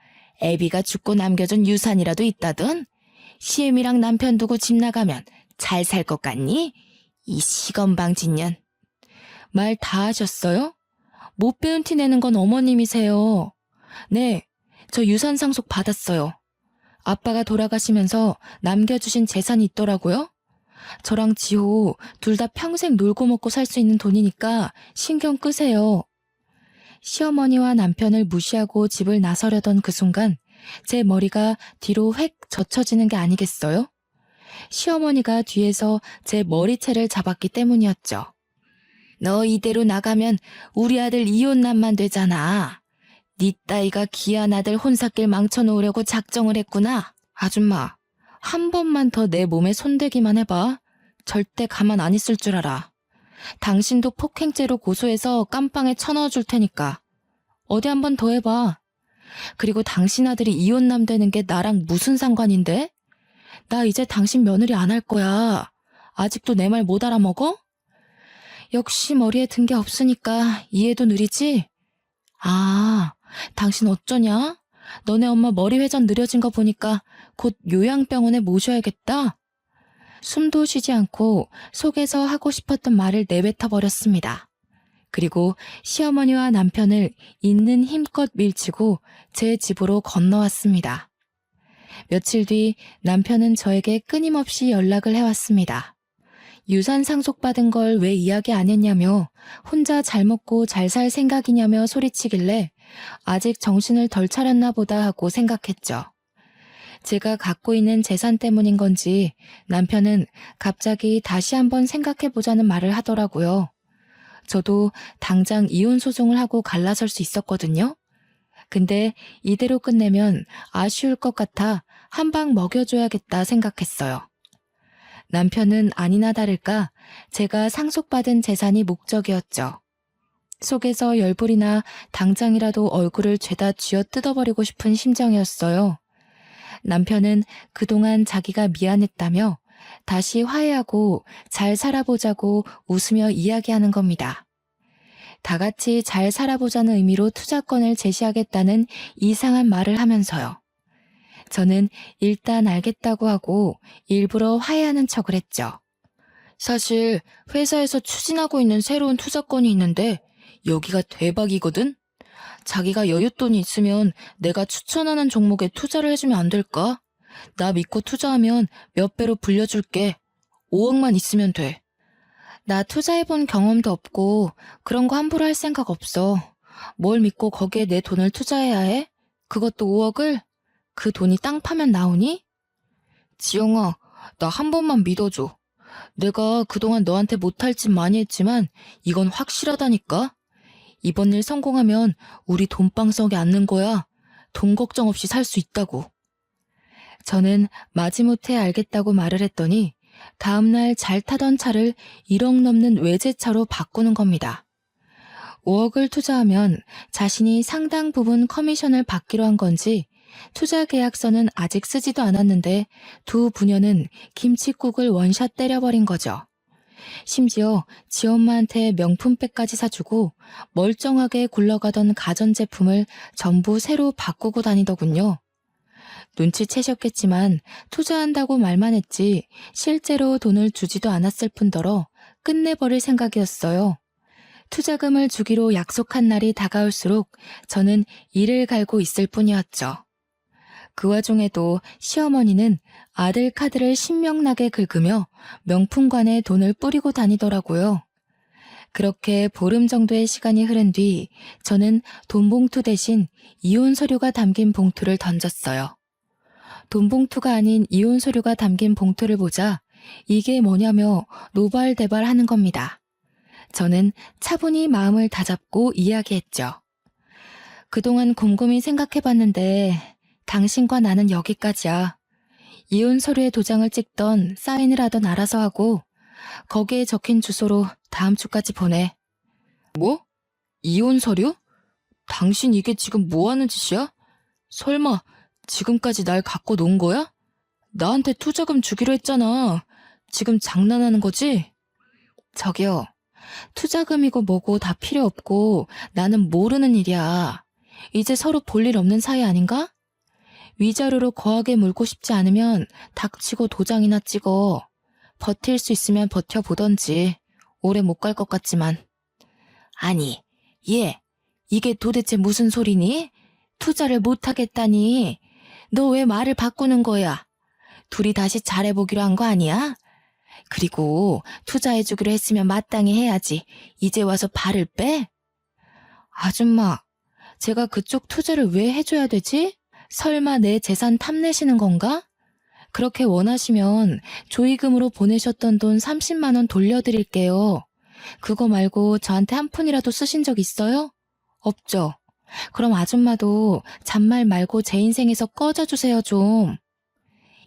애비가 죽고 남겨준 유산이라도 있다든? 시엠이랑 남편 두고 집 나가면 잘 살 것 같니? 이 시건방진년. 말 다 하셨어요? 못 배운 티 내는 건 어머님이세요. 네, 저 유산 상속 받았어요. 아빠가 돌아가시면서 남겨주신 재산이 있더라고요. 저랑 지호 둘 다 평생 놀고 먹고 살 수 있는 돈이니까 신경 끄세요. 시어머니와 남편을 무시하고 집을 나서려던 그 순간 제 머리가 뒤로 획 젖혀지는 게 아니겠어요? 시어머니가 뒤에서 제 머리채를 잡았기 때문이었죠. 너 이대로 나가면 우리 아들 이혼남만 되잖아. 네 따위가 귀한 아들 혼사길 망쳐놓으려고 작정을 했구나. 아줌마, 한 번만 더 내 몸에 손대기만 해봐. 절대 가만 안 있을 줄 알아. 당신도 폭행죄로 고소해서 깜빵에 쳐넣어줄 테니까. 어디 한 번 더 해봐. 그리고 당신 아들이 이혼남 되는 게 나랑 무슨 상관인데? 나 이제 당신 며느리 안 할 거야. 아직도 내 말 못 알아먹어? 역시 머리에 든 게 없으니까 이해도 느리지? 아, 당신 어쩌냐? 너네 엄마 머리 회전 느려진 거 보니까 곧 요양병원에 모셔야겠다. 숨도 쉬지 않고 속에서 하고 싶었던 말을 내뱉어 버렸습니다. 그리고 시어머니와 남편을 있는 힘껏 밀치고 제 집으로 건너왔습니다. 며칠 뒤 남편은 저에게 끊임없이 연락을 해왔습니다. 유산 상속받은 걸 왜 이야기 안 했냐며 혼자 잘 먹고 잘 살 생각이냐며 소리치길래 아직 정신을 덜 차렸나 보다 하고 생각했죠. 제가 갖고 있는 재산 때문인 건지 남편은 갑자기 다시 한번 생각해보자는 말을 하더라고요. 저도 당장 이혼 소송을 하고 갈라설 수 있었거든요. 근데 이대로 끝내면 아쉬울 것 같아 한 방 먹여줘야겠다 생각했어요. 남편은 아니나 다를까 제가 상속받은 재산이 목적이었죠. 속에서 열불이 나 당장이라도 얼굴을 죄다 쥐어 뜯어버리고 싶은 심정이었어요. 남편은 그동안 자기가 미안했다며 다시 화해하고 잘 살아보자고 웃으며 이야기하는 겁니다. 다 같이 잘 살아보자는 의미로 투자권을 제시하겠다는 이상한 말을 하면서요. 저는 일단 알겠다고 하고 일부러 화해하는 척을 했죠. 사실 회사에서 추진하고 있는 새로운 투자건이 있는데 여기가 대박이거든? 자기가 여윳돈이 있으면 내가 추천하는 종목에 투자를 해주면 안 될까? 나 믿고 투자하면 몇 배로 불려줄게. 5억만 있으면 돼. 나 투자해본 경험도 없고 그런 거 함부로 할 생각 없어. 뭘 믿고 거기에 내 돈을 투자해야 해? 그것도 5억을? 그 돈이 땅 파면 나오니? 지영아, 나 한 번만 믿어줘. 내가 그동안 너한테 못할 짓 많이 했지만 이건 확실하다니까? 이번 일 성공하면 우리 돈방석에 앉는 거야. 돈 걱정 없이 살 수 있다고. 저는 마지못해 알겠다고 말을 했더니 다음날 잘 타던 차를 1억 넘는 외제차로 바꾸는 겁니다. 5억을 투자하면 자신이 상당 부분 커미션을 받기로 한 건지 투자 계약서는 아직 쓰지도 않았는데 두 부녀는 김칫국을 원샷 때려버린 거죠. 심지어 지엄마한테 명품백까지 사주고 멀쩡하게 굴러가던 가전제품을 전부 새로 바꾸고 다니더군요. 눈치채셨겠지만 투자한다고 말만 했지 실제로 돈을 주지도 않았을 뿐더러 끝내버릴 생각이었어요. 투자금을 주기로 약속한 날이 다가올수록 저는 이를 갈고 있을 뿐이었죠. 그 와중에도 시어머니는 아들 카드를 신명나게 긁으며 명품관에 돈을 뿌리고 다니더라고요. 그렇게 보름 정도의 시간이 흐른 뒤 저는 돈봉투 대신 이혼 서류가 담긴 봉투를 던졌어요. 돈봉투가 아닌 이혼 서류가 담긴 봉투를 보자 이게 뭐냐며 노발대발하는 겁니다. 저는 차분히 마음을 다잡고 이야기했죠. 그동안 곰곰이 생각해봤는데 당신과 나는 여기까지야. 이혼 서류에 도장을 찍던 사인을 하던 알아서 하고 거기에 적힌 주소로 다음 주까지 보내. 뭐? 이혼 서류? 당신 이게 지금 뭐 하는 짓이야? 설마 지금까지 날 갖고 논 거야? 나한테 투자금 주기로 했잖아. 지금 장난하는 거지? 저기요. 투자금이고 뭐고 다 필요 없고 나는 모르는 일이야. 이제 서로 볼 일 없는 사이 아닌가? 위자료로 거하게 물고 싶지 않으면 닥치고 도장이나 찍어. 버틸 수 있으면 버텨보던지. 오래 못 갈 것 같지만. 아니, 얘, 이게 도대체 무슨 소리니? 투자를 못하겠다니. 너 왜 말을 바꾸는 거야? 둘이 다시 잘해보기로 한 거 아니야? 그리고 투자해주기로 했으면 마땅히 해야지. 이제 와서 발을 빼? 아줌마, 제가 그쪽 투자를 왜 해줘야 되지? 설마 내 재산 탐내시는 건가? 그렇게 원하시면 조의금으로 보내셨던 돈 30만 원 돌려드릴게요. 그거 말고 저한테 한 푼이라도 쓰신 적 있어요? 없죠? 그럼 아줌마도 잔말 말고 제 인생에서 꺼져주세요 좀.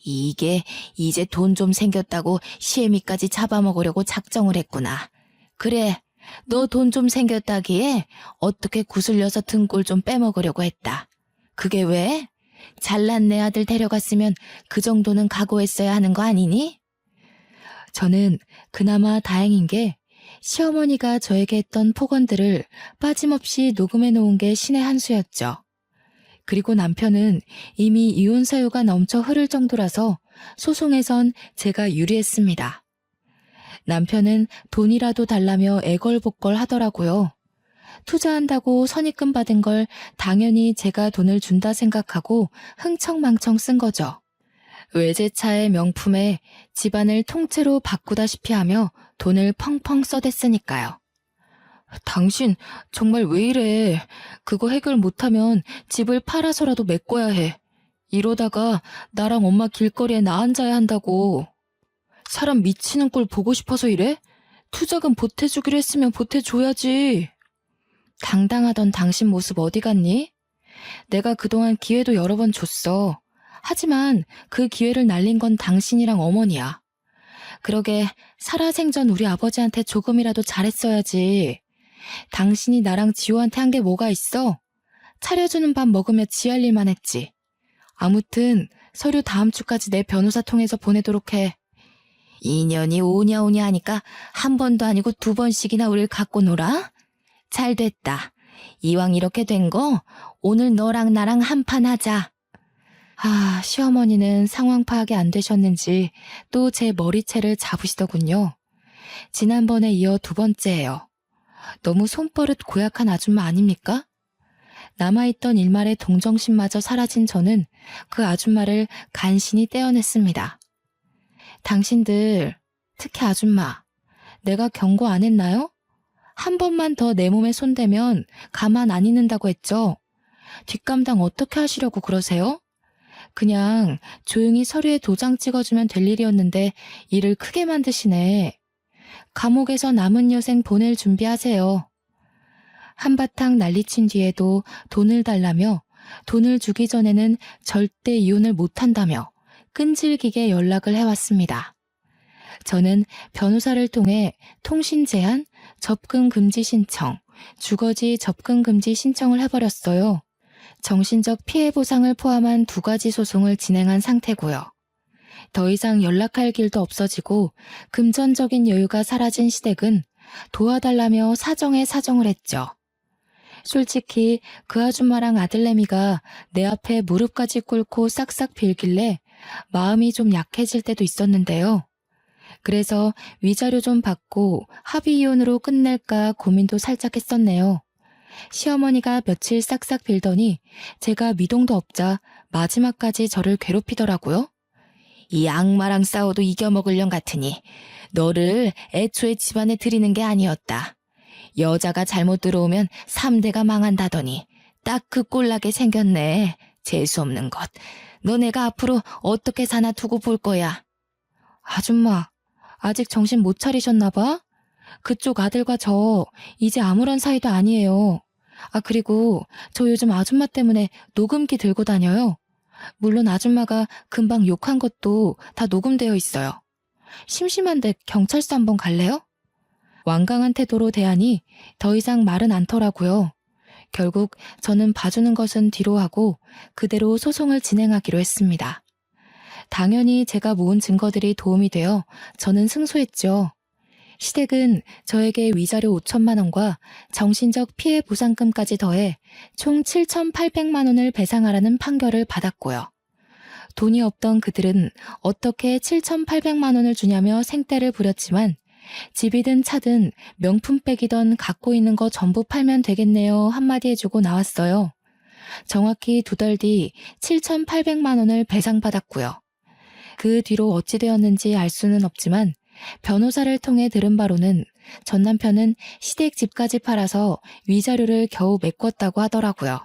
이게 이제 돈 좀 생겼다고 시애미까지 잡아먹으려고 작정을 했구나. 그래, 너 돈 좀 생겼다기에 어떻게 구슬려서 등골 좀 빼먹으려고 했다. 그게 왜? 잘난 내 아들 데려갔으면 그 정도는 각오했어야 하는 거 아니니? 저는 그나마 다행인 게 시어머니가 저에게 했던 폭언들을 빠짐없이 녹음해 놓은 게 신의 한 수였죠. 그리고 남편은 이미 이혼 사유가 넘쳐 흐를 정도라서 소송에선 제가 유리했습니다. 남편은 돈이라도 달라며 애걸복걸 하더라고요. 투자한다고 선입금 받은 걸 당연히 제가 돈을 준다 생각하고 흥청망청 쓴 거죠. 외제차의 명품에 집안을 통째로 바꾸다시피 하며 돈을 펑펑 써댔으니까요. 당신 정말 왜 이래? 그거 해결 못하면 집을 팔아서라도 메꿔야 해. 이러다가 나랑 엄마 길거리에 나앉아야 한다고. 사람 미치는 꼴 보고 싶어서 이래? 투자금 보태주기로 했으면 보태줘야지. 당당하던 당신 모습 어디 갔니? 내가 그동안 기회도 여러 번 줬어. 하지만 그 기회를 날린 건 당신이랑 어머니야. 그러게 살아생전 우리 아버지한테 조금이라도 잘했어야지. 당신이 나랑 지호한테 한 게 뭐가 있어? 차려주는 밥 먹으며 지할 일만 했지. 아무튼 서류 다음 주까지 내 변호사 통해서 보내도록 해. 2년이 오냐오냐 하니까 한 번도 아니고 2번씩이나 우릴 갖고 놀아? 잘 됐다. 이왕 이렇게 된 거 오늘 너랑 나랑 한판 하자. 시어머니는 상황 파악이 안 되셨는지 또 제 머리채를 잡으시더군요. 지난번에 이어 2번째예요. 너무 손버릇 고약한 아줌마 아닙니까? 남아있던 일말의 동정심마저 사라진 저는 그 아줌마를 간신히 떼어냈습니다. 당신들, 특히 아줌마, 내가 경고 안 했나요? 한 번만 더 내 몸에 손대면 가만 안 있는다고 했죠? 뒷감당 어떻게 하시려고 그러세요? 그냥 조용히 서류에 도장 찍어주면 될 일이었는데 일을 크게 만드시네. 감옥에서 남은 여생 보낼 준비하세요. 한바탕 난리친 뒤에도 돈을 달라며 돈을 주기 전에는 절대 이혼을 못한다며 끈질기게 연락을 해왔습니다. 저는 변호사를 통해 통신 제한, 접근 금지 신청, 주거지 접근 금지 신청을 해버렸어요. 정신적 피해 보상을 포함한 2가지 소송을 진행한 상태고요. 더 이상 연락할 길도 없어지고 금전적인 여유가 사라진 시댁은 도와달라며 사정에 사정을 했죠. 솔직히 그 아줌마랑 아들내미가 내 앞에 무릎까지 꿇고 싹싹 빌길래 마음이 좀 약해질 때도 있었는데요. 그래서 위자료 좀 받고 합의 이혼으로 끝낼까 고민도 살짝 했었네요. 시어머니가 며칠 싹싹 빌더니 제가 미동도 없자 마지막까지 저를 괴롭히더라고요. 이 악마랑 싸워도 이겨먹을 년 같으니 너를 애초에 집안에 들이는 게 아니었다. 여자가 잘못 들어오면 3대가 망한다더니 딱 그 꼴나게 생겼네. 재수없는 것. 너네가 앞으로 어떻게 사나 두고 볼 거야. 아줌마, 아직 정신 못 차리셨나 봐? 그쪽 아들과 저 이제 아무런 사이도 아니에요. 그리고 저 요즘 아줌마 때문에 녹음기 들고 다녀요. 물론 아줌마가 금방 욕한 것도 다 녹음되어 있어요. 심심한데 경찰서 한번 갈래요? 완강한 태도로 대하니 더 이상 말은 않더라고요. 결국 저는 봐주는 것은 뒤로 하고 그대로 소송을 진행하기로 했습니다. 당연히 제가 모은 증거들이 도움이 되어 저는 승소했죠. 시댁은 저에게 위자료 5천만 원과 정신적 피해 보상금까지 더해 총 7,800만 원을 배상하라는 판결을 받았고요. 돈이 없던 그들은 어떻게 7,800만 원을 주냐며 생떼를 부렸지만 집이든 차든 명품백이던 갖고 있는 거 전부 팔면 되겠네요 한마디 해주고 나왔어요. 정확히 2달 뒤 7,800만 원을 배상받았고요. 그 뒤로 어찌 되었는지 알 수는 없지만 변호사를 통해 들은 바로는 전 남편은 시댁 집까지 팔아서 위자료를 겨우 메꿨다고 하더라고요.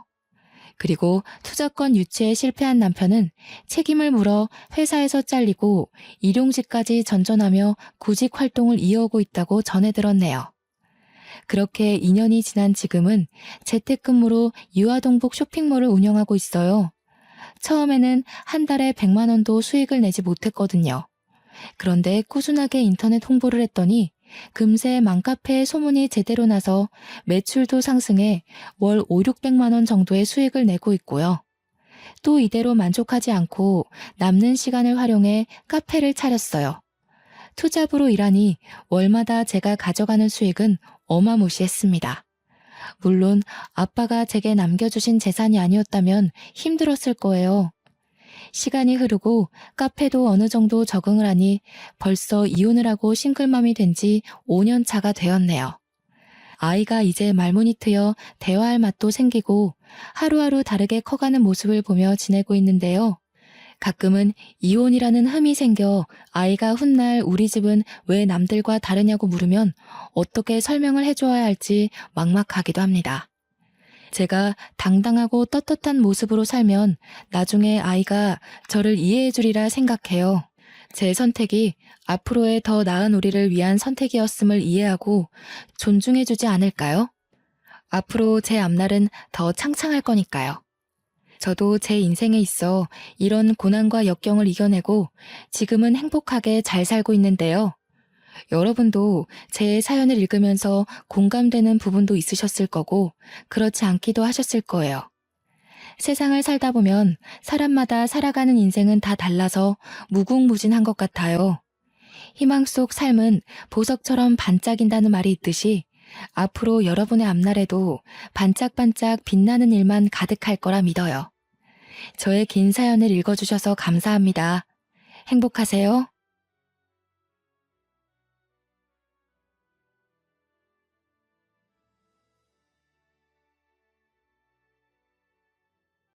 그리고 투자권 유치에 실패한 남편은 책임을 물어 회사에서 잘리고 일용직까지 전전하며 구직 활동을 이어오고 있다고 전해 들었네요. 그렇게 2년이 지난 지금은 재택근무로 유아동복 쇼핑몰을 운영하고 있어요. 처음에는 한 달에 100만 원도 수익을 내지 못했거든요. 그런데 꾸준하게 인터넷 홍보를 했더니 금세 맘카페에 소문이 제대로 나서 매출도 상승해 월 5, 600만 원 정도의 수익을 내고 있고요. 또 이대로 만족하지 않고 남는 시간을 활용해 카페를 차렸어요. 투잡으로 일하니 월마다 제가 가져가는 수익은 어마무시했습니다. 물론 아빠가 제게 남겨주신 재산이 아니었다면 힘들었을 거예요. 시간이 흐르고 카페도 어느 정도 적응을 하니 벌써 이혼을 하고 싱글맘이 된 지 5년 차가 되었네요. 아이가 이제 말문이 트여 대화할 맛도 생기고 하루하루 다르게 커가는 모습을 보며 지내고 있는데요. 가끔은 이혼이라는 흠이 생겨 아이가 훗날 우리 집은 왜 남들과 다르냐고 물으면 어떻게 설명을 해줘야 할지 막막하기도 합니다. 제가 당당하고 떳떳한 모습으로 살면 나중에 아이가 저를 이해해주리라 생각해요. 제 선택이 앞으로의 더 나은 우리를 위한 선택이었음을 이해하고 존중해주지 않을까요? 앞으로 제 앞날은 더 창창할 거니까요. 저도 제 인생에 있어 이런 고난과 역경을 이겨내고 지금은 행복하게 잘 살고 있는데요. 여러분도 제 사연을 읽으면서 공감되는 부분도 있으셨을 거고 그렇지 않기도 하셨을 거예요. 세상을 살다 보면 사람마다 살아가는 인생은 다 달라서 무궁무진한 것 같아요. 희망 속 삶은 보석처럼 반짝인다는 말이 있듯이 앞으로 여러분의 앞날에도 반짝반짝 빛나는 일만 가득할 거라 믿어요. 저의 긴 사연을 읽어주셔서 감사합니다. 행복하세요.